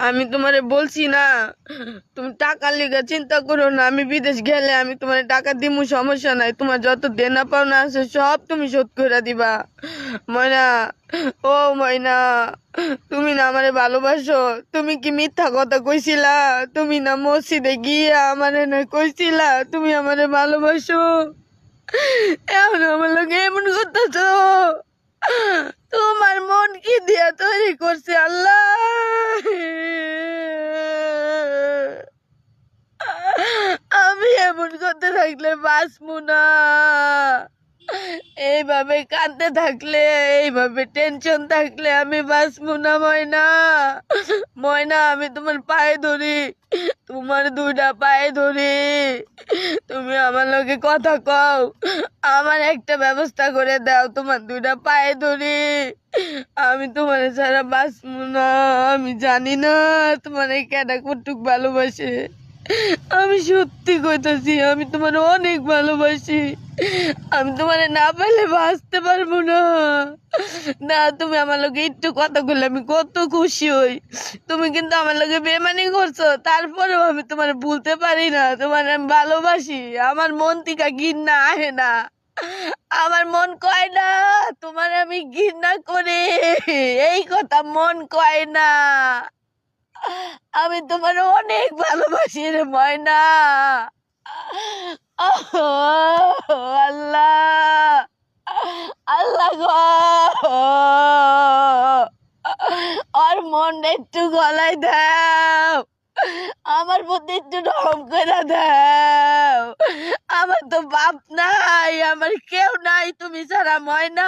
আমি তোমারে বলছি না, তুমি টাকার লিগে চিন্তা করো না। আমি বিদেশ গেলে আমি তোমার টাকা দিমু, সমস্যা নাই। তোমার যত দেনা পাওনা আছে সব তুমি শোধ করে দিবা। ময়না, ও ময়না, তুমি না আমারে ভালোবাসো? তুমি কি মিথ্যা কথা কইছিলা? তুমি না মসজিদে গিয়া আমারে না কইছিলা তুমি আমারে ভালোবাসো? এখন আমার লোক এমন করতেছো। তোমার মন কি দিয়া তৈরি করছে আল্লাহ? আমি এমন করতে থাকলে বাঁচবো না। এইভাবে কাঁদতে থাকলে, এইভাবে টেনশন থাকলে আমি বাঁচবো না ময়না। ময়না, আমি তোমার পায়ে ধরি, তোমার দুইটা পায়ে ধরি। তুমি আমার লগে কথা কও, আমার একটা ব্যবস্থা করে দাও, তোমার দুইটা পায়ে ধরি। আমি তোমার ছাড়া বাঁচবো না। আমি জানি না তোমার এই কেডা কটুক ভালোবাসে। আমি সত্যি কইতাছি, আমি তোমার অনেক ভালোবাসি। আমি তোমার না পেলে বাঁচতে পারবো না। না, তুমি আমার লগে একটু কথা বললে আমি কত খুশি হই। তুমি কিন্তু আমার লগে বেমানি করছো, তারপরেও আমি তোমার ভুলতে পারি না। তোমার আমি ভালোবাসি, আমার মন থেকে ঘৃণা আহে না। আমার মন কয় না তোমার আমি ঘৃণা করি, এই কথা মন কয় না। আমি তোমার অনেক ভালোবাসি রে ময়না। আল্লাহ, আল্লাহ গো, আর মনটা একটু গলায় দাও, আমার প্রতি একটু নরম করে দাও। আমার তো বাপ নাই, আমার কেউ নাই তুমি ছাড়া ময়না।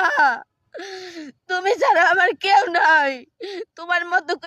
তুমি ছাড়া আমার কেউ নাই। তোমার মতো